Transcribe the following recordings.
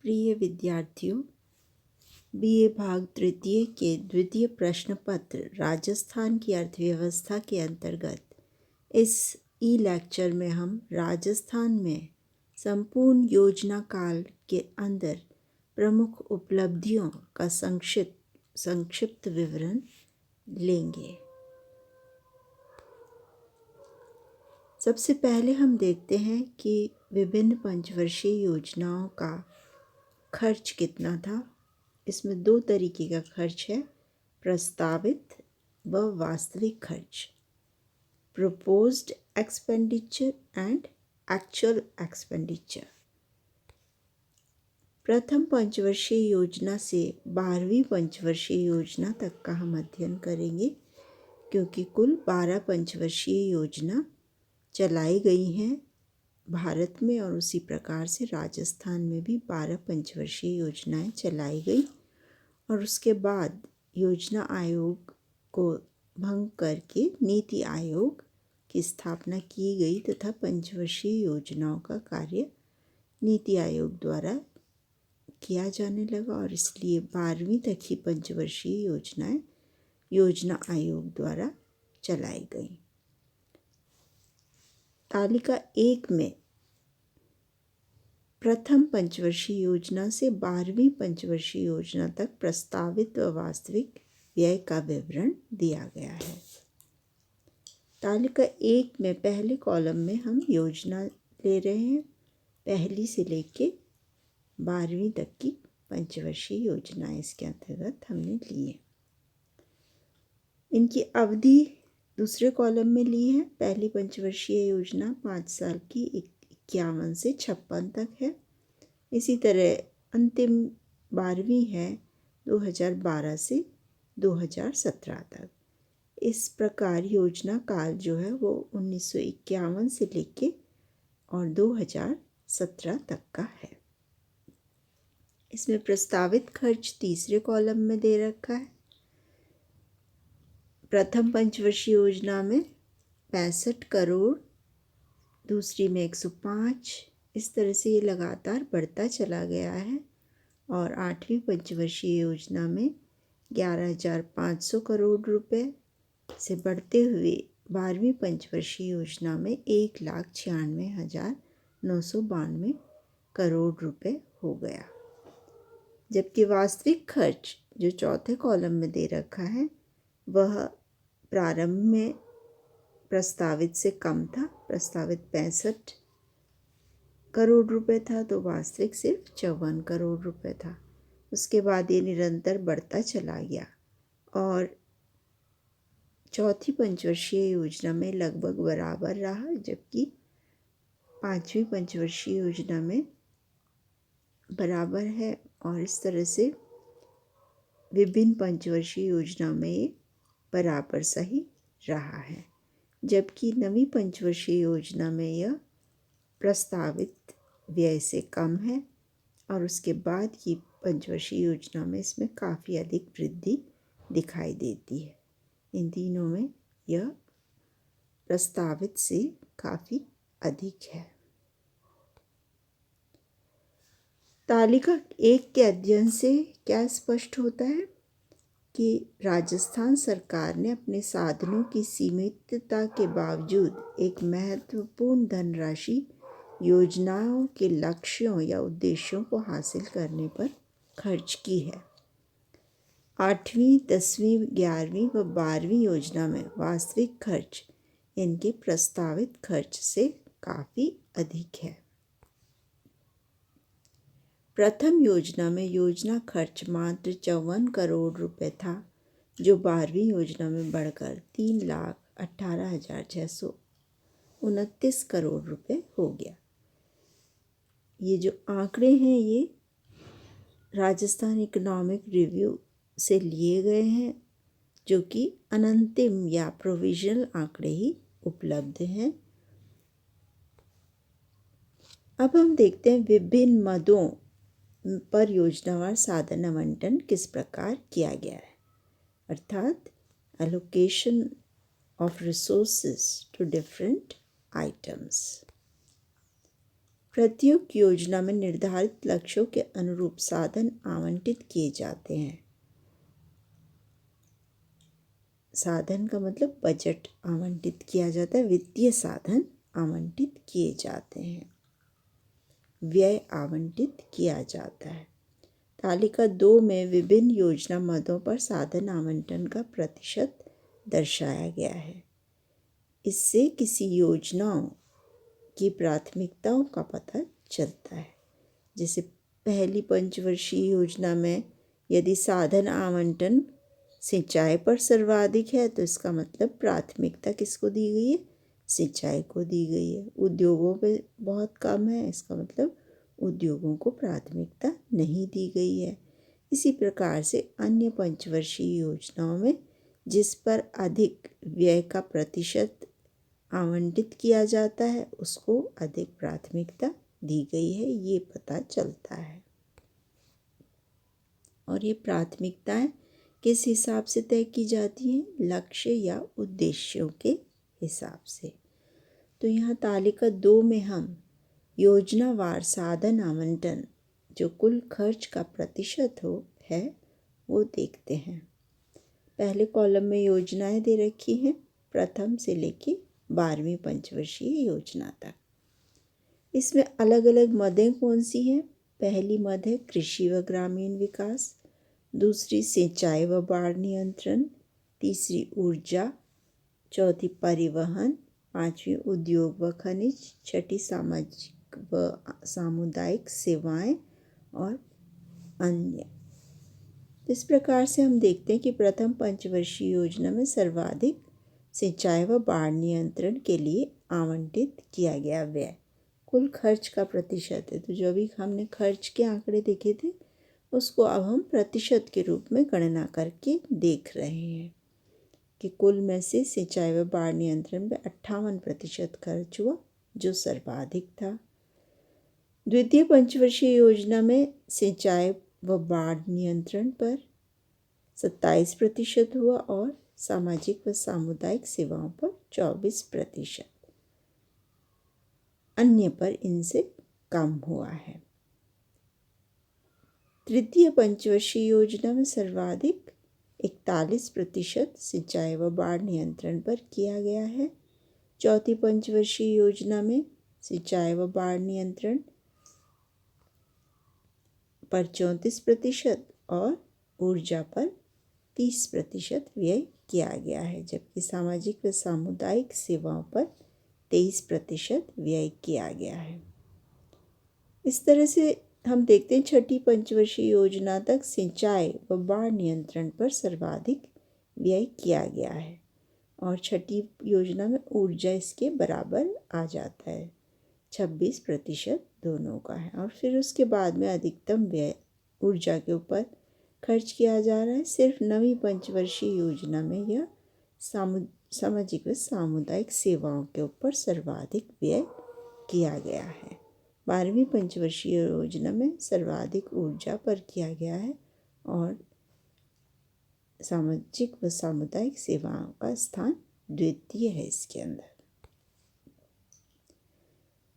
प्रिय विद्यार्थियों, बीए भाग तृतीय के द्वितीय प्रश्न पत्र राजस्थान की अर्थव्यवस्था के अंतर्गत इस ई लेक्चर में हम राजस्थान में संपूर्ण योजना काल के अंदर प्रमुख उपलब्धियों का संक्षिप्त विवरण लेंगे। सबसे पहले हम देखते हैं कि विभिन्न पंचवर्षीय योजनाओं का खर्च कितना था। इसमें दो तरीके का खर्च है, प्रस्तावित व वास्तविक खर्च, proposed expenditure and actual expenditure। प्रथम पंचवर्षीय योजना से 12वीं पंचवर्षीय योजना तक का हम अध्ययन करेंगे, क्योंकि कुल 12 पंचवर्षीय योजना चलाई गई हैं भारत में, और उसी प्रकार से राजस्थान में भी 12 पंचवर्षीय योजनाएं चलाई गई। और उसके बाद योजना आयोग को भंग करके नीति आयोग की स्थापना की गई तथा पंचवर्षीय योजनाओं का कार्य नीति आयोग द्वारा किया जाने लगा, और इसलिए 12वीं तक ही पंचवर्षीय योजनाएं योजना आयोग द्वारा चलाई गई। तालिका 1 में प्रथम पंचवर्षीय योजना से 12वीं पंचवर्षीय योजना तक प्रस्तावित व वास्तविक व्यय का विवरण दिया गया है। तालिका 1 में पहले कॉलम में हम योजना ले रहे हैं, पहली से लेके 12वीं तक की पंचवर्षीय योजनाएं इसके अंतर्गत हमने ली है। इनकी अवधि दूसरे कॉलम में ली है। पहली पंचवर्षीय योजना 5 साल की 51 से 56 तक है। इसी तरह अंतिम 12वीं है 2012 से 2017 तक। इस प्रकार योजना काल जो है वो 1951 से लेके और 2017 तक का है। इसमें प्रस्तावित खर्च तीसरे कॉलम में दे रखा है। प्रथम पंचवर्षीय योजना में 65 करोड़, दूसरी में 105, इस तरह से ये लगातार बढ़ता चला गया है। और 8वीं पंचवर्षीय योजना में 11,500 करोड़ रुपए से बढ़ते हुए 12वीं पंचवर्षीय योजना में 1,96,992 करोड़ रुपए हो गया। जबकि वास्तविक खर्च जो चौथे कॉलम में दे रखा है वह प्रारंभ में प्रस्तावित से कम था। प्रस्तावित 65 करोड़ रुपए था तो वास्तविक सिर्फ 54 करोड़ रुपए था। उसके बाद ये निरंतर बढ़ता चला गया और चौथी पंचवर्षीय योजना में लगभग बराबर रहा, जबकि 5वीं पंचवर्षीय योजना में बराबर है। और इस तरह से विभिन्न पंचवर्षीय योजना में ये बराबर सही रहा है। जबकि 9वीं पंचवर्षीय योजना में यह प्रस्तावित व्यय से कम है, और उसके बाद की पंचवर्षीय योजना में इसमें काफ़ी अधिक वृद्धि दिखाई देती है। इन तीनों में यह प्रस्तावित से काफ़ी अधिक है। तालिका 1 के अध्ययन से क्या स्पष्ट होता है कि राजस्थान सरकार ने अपने साधनों की सीमितता के बावजूद एक महत्वपूर्ण धनराशि योजनाओं के लक्ष्यों या उद्देश्यों को हासिल करने पर खर्च की है। 8वीं, 10वीं, 11वीं व 12वीं योजना में वास्तविक खर्च इनके प्रस्तावित खर्च से काफ़ी अधिक है। प्रथम योजना में योजना खर्च मात्र 54 करोड़ रुपए था, जो 12वीं योजना में बढ़कर 3,18,629 करोड़ रुपए हो गया। ये जो आंकड़े हैं ये राजस्थान इकोनॉमिक रिव्यू से लिए गए हैं, जो कि अनंतिम या प्रोविजनल आंकड़े ही उपलब्ध हैं। अब हम देखते हैं विभिन्न मदों पर योजनावार साधन आवंटन किस प्रकार किया गया है, अर्थात allocation of resources to different items. प्रत्येक योजना में निर्धारित लक्ष्यों के अनुरूप साधन आवंटित किए जाते हैं। साधन का मतलब बजट आवंटित किया जाता है, वित्तीय साधन आवंटित किए जाते हैं, व्यय आवंटित किया जाता है। तालिका 2 में विभिन्न योजना मदों पर साधन आवंटन का प्रतिशत दर्शाया गया है। इससे किसी योजना की प्राथमिकताओं का पता चलता है। जैसे पहली पंचवर्षीय योजना में यदि साधन आवंटन सिंचाई पर सर्वाधिक है तो इसका मतलब प्राथमिकता किसको दी गई है? सिंचाई को दी गई है। उद्योगों पे बहुत कम है, इसका मतलब उद्योगों को प्राथमिकता नहीं दी गई है। इसी प्रकार से अन्य पंचवर्षीय योजनाओं में जिस पर अधिक व्यय का प्रतिशत आवंटित किया जाता है उसको अधिक प्राथमिकता दी गई है, ये पता चलता है। और ये प्राथमिकताएं किस हिसाब से तय की जाती हैं? लक्ष्य या उद्देश्यों के हिसाब से। तो यहाँ तालिका 2 में हम योजनावार साधन आवंटन जो कुल खर्च का प्रतिशत है वो देखते हैं। पहले कॉलम में योजनाएं दे रखी हैं प्रथम से लेके 12वीं पंचवर्षीय योजना तक। इसमें अलग अलग मदें कौन सी हैं? पहली मद है कृषि व ग्रामीण विकास, दूसरी सिंचाई व बाढ़ नियंत्रण, तीसरी ऊर्जा, चौथी परिवहन, पांचवी उद्योग व खनिज, छठी सामाजिक व सामुदायिक सेवाएं और अन्य। इस प्रकार से हम देखते हैं कि प्रथम पंचवर्षीय योजना में सर्वाधिक सिंचाई व बाढ़ नियंत्रण के लिए आवंटित किया गया व्यय कुल खर्च का प्रतिशत है। तो जो भी हमने खर्च के आंकड़े देखे थे उसको अब हम प्रतिशत के रूप में गणना करके देख रहे हैं कि कुल में से सिंचाई व बाढ़ नियंत्रण में 58% खर्च हुआ जो सर्वाधिक था। द्वितीय पंचवर्षीय योजना में सिंचाई व बाढ़ नियंत्रण पर 27% हुआ और सामाजिक व सामुदायिक सेवाओं पर 24%, अन्य पर इनसे कम हुआ है। तृतीय पंचवर्षीय योजना में सर्वाधिक 41% सिंचाई व बाढ़ नियंत्रण पर किया गया है। चौथी पंचवर्षीय योजना में सिंचाई व बाढ़ नियंत्रण पर 34% और ऊर्जा पर 30% व्यय किया गया है, जबकि सामाजिक व सामुदायिक सेवाओं पर 23% व्यय किया गया है। इस तरह से हम देखते हैं छठी पंचवर्षीय योजना तक सिंचाई व बाढ़ नियंत्रण पर सर्वाधिक व्यय किया गया है और छठी योजना में ऊर्जा इसके बराबर आ जाता है, 26% दोनों का है। और फिर उसके बाद में अधिकतम व्यय ऊर्जा के ऊपर खर्च किया जा रहा है। सिर्फ 9वीं पंचवर्षीय योजना में यह सामाजिक व सामुदायिक सेवाओं के ऊपर सर्वाधिक व्यय किया गया है। 12वीं पंचवर्षीय योजना में सर्वाधिक ऊर्जा पर किया गया है और सामाजिक व सामुदायिक सेवाओं का स्थान द्वितीय है इसके अंदर।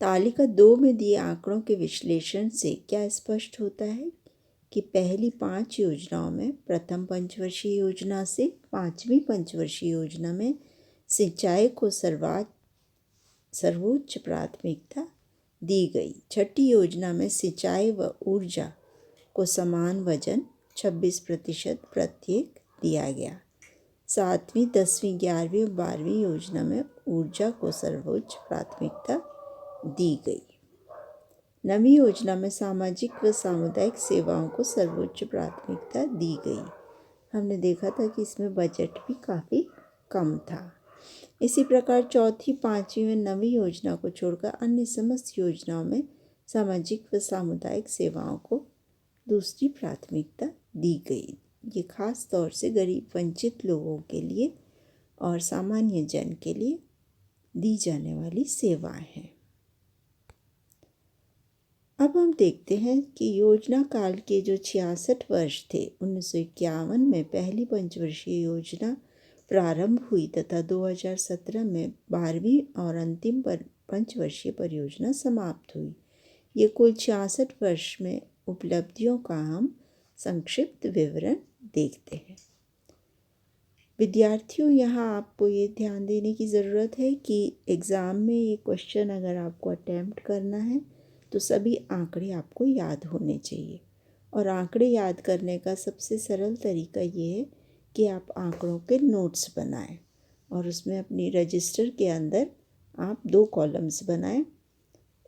तालिका 2 में दिए आंकड़ों के विश्लेषण से क्या स्पष्ट होता है कि पहली 5 योजनाओं में प्रथम पंचवर्षीय योजना से 5वीं पंचवर्षीय योजना में सिंचाई को सर्वोच्च प्राथमिकता दी गई। छठी योजना में सिंचाई व ऊर्जा को समान वजन 26% प्रत्येक दिया गया। 7वीं, 10वीं, 11वीं और 12वीं योजना में ऊर्जा को सर्वोच्च प्राथमिकता दी गई। 9वीं योजना में सामाजिक व सामुदायिक सेवाओं को सर्वोच्च प्राथमिकता दी गई। हमने देखा था कि इसमें बजट भी काफ़ी कम था। इसी प्रकार चौथी, 5वीं व 9वीं योजना को छोड़कर अन्य समस्त योजनाओं में सामाजिक व सामुदायिक सेवाओं को दूसरी प्राथमिकता दी गई। ये खास तौर से गरीब वंचित लोगों के लिए और सामान्य जन के लिए दी जाने वाली सेवाएं हैं। अब हम देखते हैं कि योजना काल के जो 66 वर्ष थे, 1951 में पहली पंचवर्षीय योजना प्रारंभ हुई तथा 2017 में 12वीं और अंतिम पंचवर्षीय परियोजना समाप्त हुई। ये कुल 66 वर्ष में उपलब्धियों का हम संक्षिप्त विवरण देखते हैं। विद्यार्थियों, यहाँ आपको ये ध्यान देने की ज़रूरत है कि एग्ज़ाम में ये क्वेश्चन अगर आपको अटैम्प्ट करना है तो सभी आंकड़े आपको याद होने चाहिए। और आंकड़े याद करने का सबसे सरल तरीका ये है कि आप आंकड़ों के नोट्स बनाएं और उसमें अपनी रजिस्टर के अंदर आप 2 कॉलम्स बनाएं।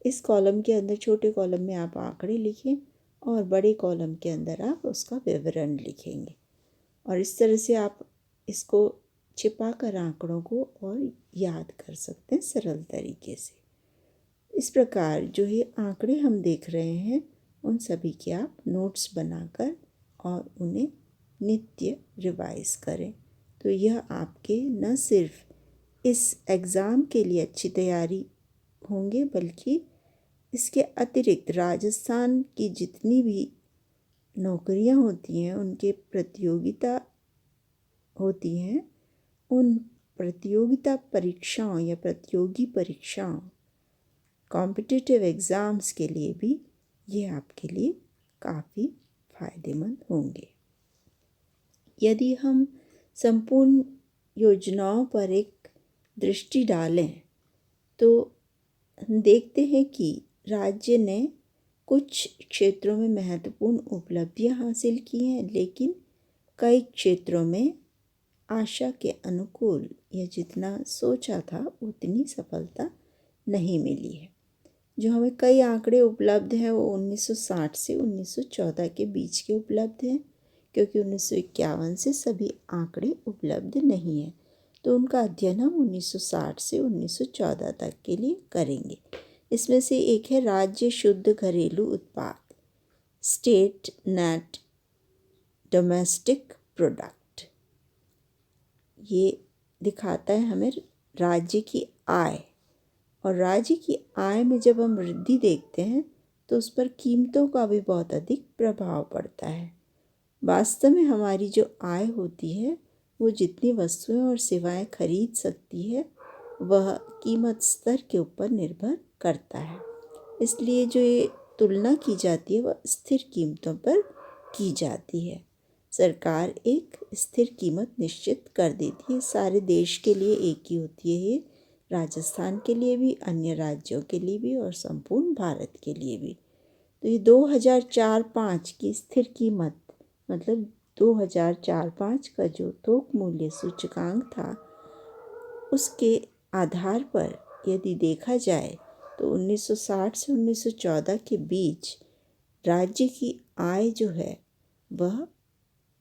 इस कॉलम के अंदर, छोटे कॉलम में आप आंकड़े लिखें और बड़े कॉलम के अंदर आप उसका विवरण लिखेंगे। और इस तरह से आप इसको छिपा कर आंकड़ों को और याद कर सकते हैं सरल तरीके से। इस प्रकार जो ये आंकड़े हम देख रहे हैं उन सभी के आप नोट्स बनाकर और उन्हें नित्य रिवाइज करें। तो यह आपके न सिर्फ इस एग्ज़ाम के लिए अच्छी तैयारी होंगे, बल्कि इसके अतिरिक्त राजस्थान की जितनी भी नौकरियां होती हैं, उनके प्रतियोगिता होती हैं, उन प्रतियोगिता परीक्षाओं या प्रतियोगी परीक्षाओं, कॉम्पिटिटिव एग्ज़ाम्स के लिए भी ये आपके लिए काफ़ी फ़ायदेमंद होंगे। यदि हम संपूर्ण योजनाओं पर एक दृष्टि डालें तो हम देखते हैं कि राज्य ने कुछ क्षेत्रों में महत्वपूर्ण उपलब्धियां हासिल की हैं, लेकिन कई क्षेत्रों में आशा के अनुकूल या जितना सोचा था उतनी सफलता नहीं मिली है। जो हमें कई आंकड़े उपलब्ध हैं वो 1960 से 1914 के बीच के उपलब्ध हैं, क्योंकि 1951 से सभी आंकड़े उपलब्ध नहीं हैं। तो उनका अध्ययन हम 1960 से 1914 तक के लिए करेंगे। इसमें से एक है राज्य शुद्ध घरेलू उत्पाद, स्टेट नेट डोमेस्टिक प्रोडक्ट। ये दिखाता है हमें राज्य की आय, और राज्य की आय में जब हम वृद्धि देखते हैं तो उस पर कीमतों का भी बहुत अधिक प्रभाव पड़ता है। वास्तव में हमारी जो आय होती है वो जितनी वस्तुएं और सेवाएं खरीद सकती है वह कीमत स्तर के ऊपर निर्भर करता है। इसलिए जो ये तुलना की जाती है वह स्थिर कीमतों पर की जाती है। सरकार एक स्थिर कीमत निश्चित कर देती है। सारे देश के लिए एक ही होती है ये, राजस्थान के लिए भी, अन्य राज्यों के लिए भी और संपूर्ण भारत के लिए भी। तो ये 2004-05 की स्थिर कीमत, मतलब 2004-05 का जो थोक मूल्य सूचकांक था, उसके आधार पर यदि देखा जाए तो 1960 से 1914 के बीच राज्य की आय जो है वह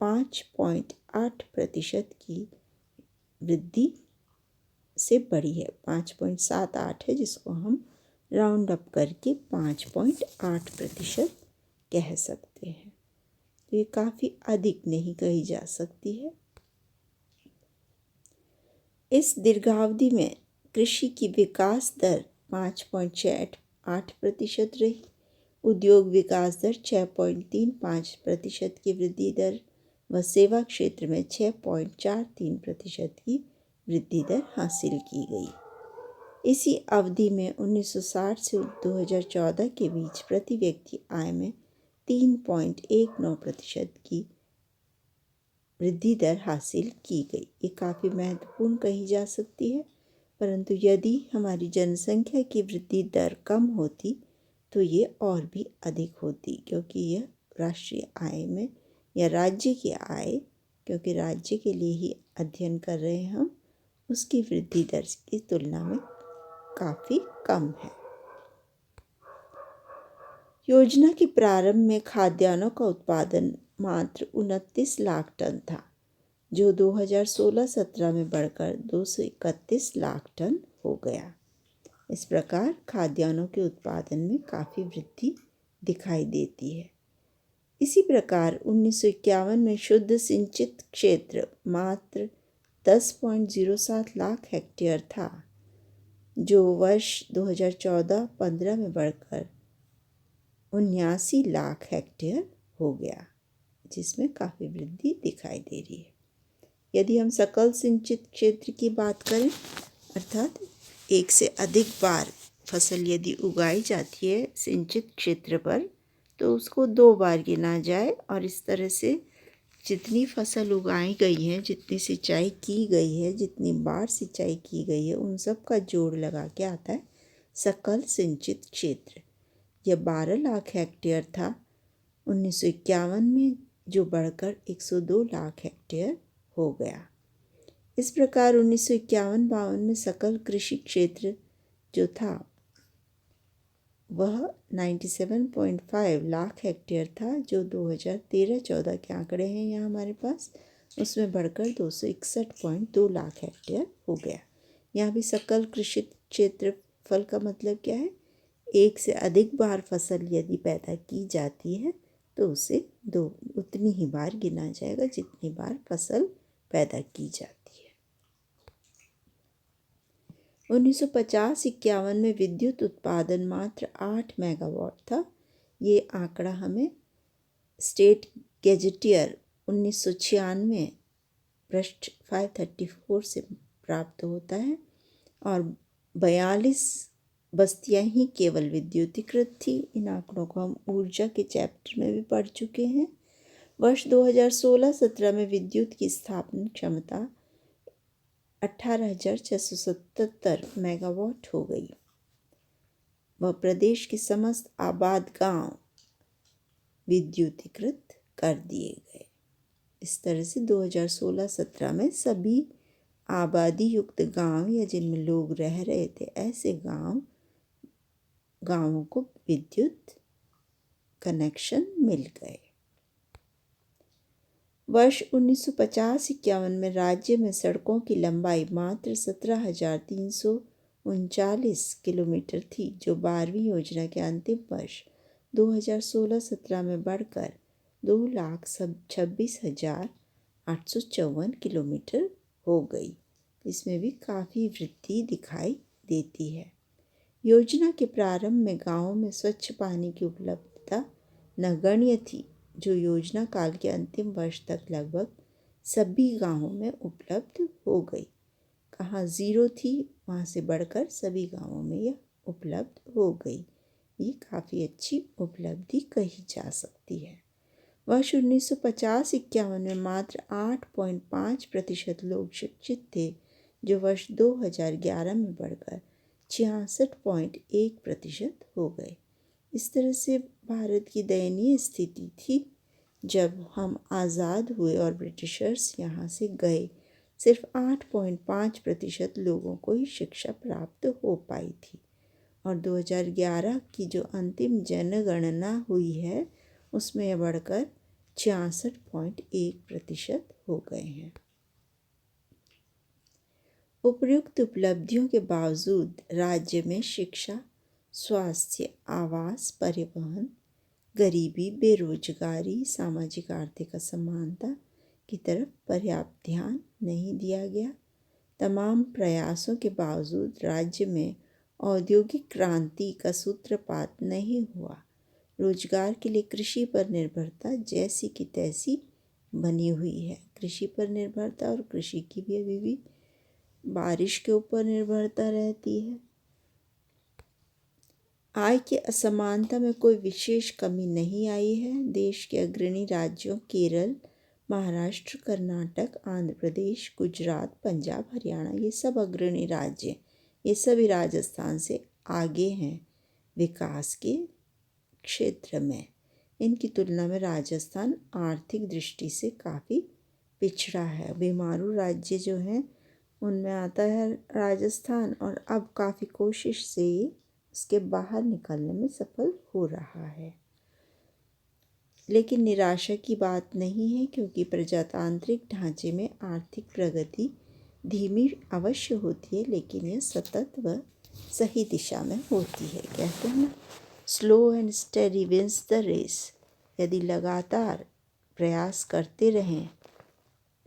5.8% की वृद्धि से बढ़ी है। 5.78 है, जिसको हम राउंड अप करके 5.8% कह सकते हैं। तो ये काफ़ी अधिक नहीं कही जा सकती है। इस दीर्घावधि में कृषि की विकास दर 5.68% रही, उद्योग विकास दर 6.35% की वृद्धि दर व सेवा क्षेत्र में 6.43% की वृद्धि दर हासिल की गई। इसी अवधि में 1960 से 2014 के बीच प्रति व्यक्ति आय में 3.19% की वृद्धि दर हासिल की गई। ये काफ़ी महत्वपूर्ण कही जा सकती है, परंतु यदि हमारी जनसंख्या की वृद्धि दर कम होती तो ये और भी अधिक होती, क्योंकि यह राष्ट्रीय आय में या राज्य की आय, क्योंकि राज्य के लिए ही अध्ययन कर रहे हैं हम, उसकी वृद्धि दर की तुलना में काफ़ी कम है। योजना के प्रारंभ में खाद्यान्नों का उत्पादन मात्र 29 लाख टन था, जो 2016-17 में बढ़कर 231 लाख टन हो गया। इस प्रकार खाद्यान्नों के उत्पादन में काफ़ी वृद्धि दिखाई देती है। इसी प्रकार 1951 में शुद्ध सिंचित क्षेत्र मात्र 10.07 लाख हेक्टेयर था, जो वर्ष 2014-15 में बढ़कर 79 लाख हेक्टेयर हो गया, जिसमें काफ़ी वृद्धि दिखाई दे रही है। यदि हम सकल सिंचित क्षेत्र की बात करें, अर्थात एक से अधिक बार फसल यदि उगाई जाती है सिंचित क्षेत्र पर तो उसको 2 बार गिना जाए और इस तरह से जितनी फसल उगाई गई है, जितनी सिंचाई की गई है, जितनी बार सिंचाई की गई है, उन सब का जोड़ लगा के आता है सकल सिंचित क्षेत्र। यह 12 लाख हेक्टेयर था 1951 में, जो बढ़कर 102 लाख हेक्टेयर हो गया। इस प्रकार 1951-52 में सकल कृषि क्षेत्र जो था वह 97.5 लाख हेक्टेयर था, जो 2013-14 के आंकड़े हैं यहाँ हमारे पास, उसमें बढ़कर 261.2 लाख हेक्टेयर हो गया। यहाँ भी सकल कृषि क्षेत्रफल का मतलब क्या है? एक से अधिक बार फसल यदि पैदा की जाती है तो उसे उतनी ही बार गिना जाएगा जितनी बार फसल पैदा की जाती है। 1950-51 में विद्युत उत्पादन मात्र 8 मेगावाट था। ये आंकड़ा हमें स्टेट गैजेटियर 1996 पृष्ठ 534 से प्राप्त होता है और 42 बस्तियां ही केवल विद्युतीकृत थी। इन आंकड़ों को हम ऊर्जा के चैप्टर में भी पढ़ चुके हैं। वर्ष 2016-17 में विद्युत की स्थापना क्षमता 18,677 मेगावाट हो गई। वह प्रदेश के समस्त आबाद गांव विद्युतीकृत कर दिए गए। इस तरह से 2016-17 में सभी आबादी युक्त गांव या जिनमें लोग रह रहे थे ऐसे गांवों को विद्युत कनेक्शन मिल गए। वर्ष 1950-51 में राज्य में सड़कों की लंबाई मात्र 17,339 किलोमीटर थी, जो 12वीं योजना के अंतिम वर्ष 2016-17 में बढ़कर 2,26,854 किलोमीटर हो गई। इसमें भी काफ़ी वृद्धि दिखाई देती है। योजना के प्रारंभ में गांवों में स्वच्छ पानी की उपलब्धता नगण्य थी, जो योजना काल के अंतिम वर्ष तक लगभग सभी गांवों में उपलब्ध हो गई। कहाँ ज़ीरो थी वहाँ से बढ़कर सभी गांवों में यह उपलब्ध हो गई। ये काफ़ी अच्छी उपलब्धि कही जा सकती है। वर्ष 1950-51 में मात्र 8.5% लोग शिक्षित थे, जो वर्ष 2011 में बढ़कर 66.1% हो गए। इस तरह से भारत की दयनीय स्थिति थी। जब हम आज़ाद हुए और ब्रिटिशर्स यहाँ से गए, सिर्फ 8.5% लोगों को ही शिक्षा प्राप्त हो पाई थी और 2011 की जो अंतिम जनगणना हुई है उसमें यह बढ़कर 66.1% हो गए हैं। उपर्युक्त उपलब्धियों के बावजूद राज्य में शिक्षा, स्वास्थ्य, आवास, परिवहन, गरीबी, बेरोजगारी, सामाजिक आर्थिक असमानता की तरफ पर्याप्त ध्यान नहीं दिया गया। तमाम प्रयासों के बावजूद राज्य में औद्योगिक क्रांति का सूत्रपात नहीं हुआ। रोजगार के लिए कृषि पर निर्भरता जैसी की तैसी बनी हुई है। कृषि पर निर्भरता, और कृषि की भी अभी भी बारिश के ऊपर निर्भरता रहती है। आय की असमानता में कोई विशेष कमी नहीं आई है। देश के अग्रणी राज्यों केरल, महाराष्ट्र, कर्नाटक, आंध्र प्रदेश, गुजरात, पंजाब, हरियाणा, ये सब अग्रणी राज्य, ये सभी राजस्थान से आगे हैं विकास के क्षेत्र में। इनकी तुलना में राजस्थान आर्थिक दृष्टि से काफ़ी पिछड़ा है। बीमारू राज्य जो हैं उनमें आता है राजस्थान, और अब काफ़ी कोशिश से ये उसके बाहर निकलने में सफल हो रहा है। लेकिन निराशा की बात नहीं है, क्योंकि प्रजातांत्रिक ढांचे में आर्थिक प्रगति धीमी अवश्य होती है, लेकिन यह सतत व सही दिशा में होती है। कहते हैं ना, slow and steady wins the race. यदि लगातार प्रयास करते रहें,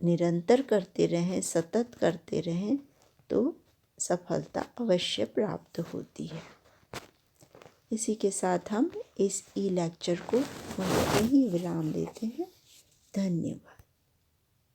निरंतर करते रहें, सतत करते रहें, तो सफलता अवश्य प्राप्त होती है। इसी के साथ हम इस ई लेक्चर को यहीं विराम देते हैं। धन्यवाद।